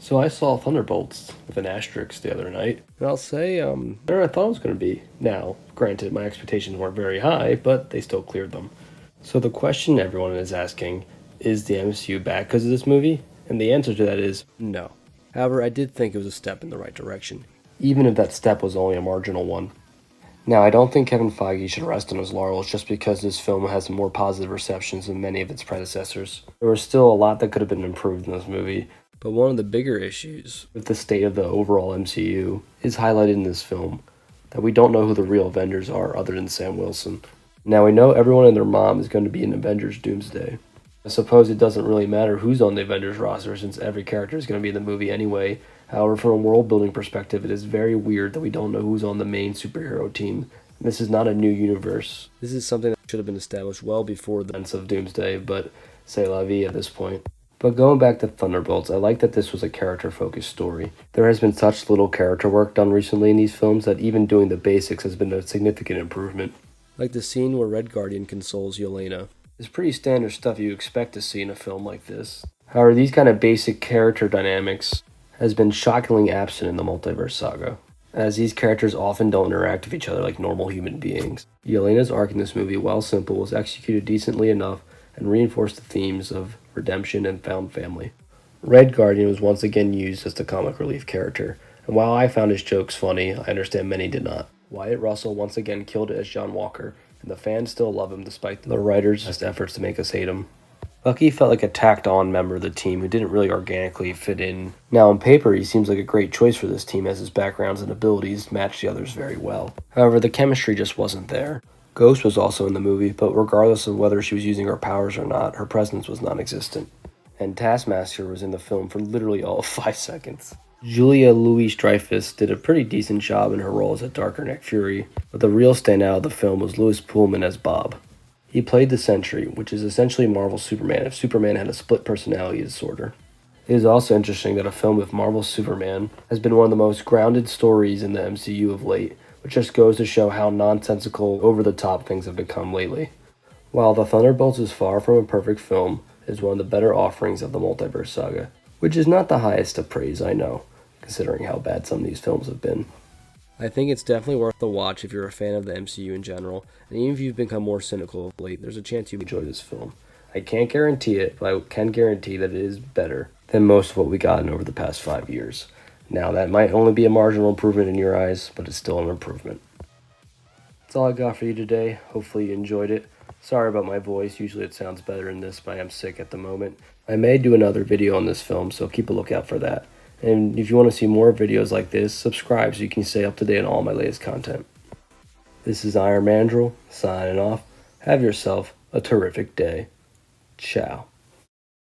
So I saw Thunderbolts with an asterisk the other night, and I'll say, better than I thought it was going to be. Now, granted, my expectations weren't very high, but they still cleared them. So the question everyone is asking, is the MCU back because of this movie? And the answer to that is no. However, I did think it was a step in the right direction, even if that step was only a marginal one. Now, I don't think Kevin Feige should rest on his laurels just because this film has more positive receptions than many of its predecessors. There was still a lot that could have been improved in this movie, but one of the bigger issues with the state of the overall MCU is highlighted in this film, that we don't know who the real Avengers are other than Sam Wilson. Now, we know everyone and their mom is going to be in Avengers Doomsday. I suppose it doesn't really matter who's on the Avengers roster since every character is going to be in the movie anyway. However, from a world-building perspective, it is very weird that we don't know who's on the main superhero team. This is not a new universe. This is something that should have been established well before the events of Doomsday, but c'est la vie at this point. But going back to Thunderbolts, I like that this was a character-focused story. There has been such little character work done recently in these films that even doing the basics has been a significant improvement. Like the scene where Red Guardian consoles Yelena. It's pretty standard stuff you expect to see in a film like this. However, these kind of basic character dynamics has been shockingly absent in the multiverse saga, as these characters often don't interact with each other like normal human beings. Yelena's arc in this movie, while simple, was executed decently enough and reinforced the themes of redemption and found family. Red Guardian was once again used as the comic relief character, and while I found his jokes funny, I understand many did not. Wyatt Russell once again killed it as John Walker, and the fans still love him despite the writers' best efforts to make us hate him. Bucky felt like a tacked-on member of the team who didn't really organically fit in. Now, on paper, he seems like a great choice for this team as his backgrounds and abilities match the others very well. However, the chemistry just wasn't there. Ghost was also in the movie, but regardless of whether she was using her powers or not, her presence was non-existent. And Taskmaster was in the film for literally all of 5 seconds. Julia Louis-Dreyfus did a pretty decent job in her role as a darker Nick Fury, but the real standout of the film was Louis Pullman as Bob. He played the Sentry, which is essentially Marvel's Superman if Superman had a split personality disorder. It is also interesting that a film with Marvel's Superman has been one of the most grounded stories in the MCU of late, which just goes to show how nonsensical, over-the-top things have become lately. While The Thunderbolts is far from a perfect film, it is one of the better offerings of the multiverse saga, which is not the highest of praise, I know, considering how bad some of these films have been. I think it's definitely worth the watch if you're a fan of the MCU in general, and even if you've become more cynical of late, there's a chance you enjoy this film. I can't guarantee it, but I can guarantee that it is better than most of what we've gotten over the past 5 years. Now, that might only be a marginal improvement in your eyes, but it's still an improvement. That's all I got for you today. Hopefully you enjoyed it. Sorry about my voice. Usually it sounds better in this, but I am sick at the moment. I may do another video on this film, so keep a lookout for that. And if you want to see more videos like this, subscribe so you can stay up to date on all my latest content. This is Iron Mandrill, signing off. Have yourself a terrific day. Ciao.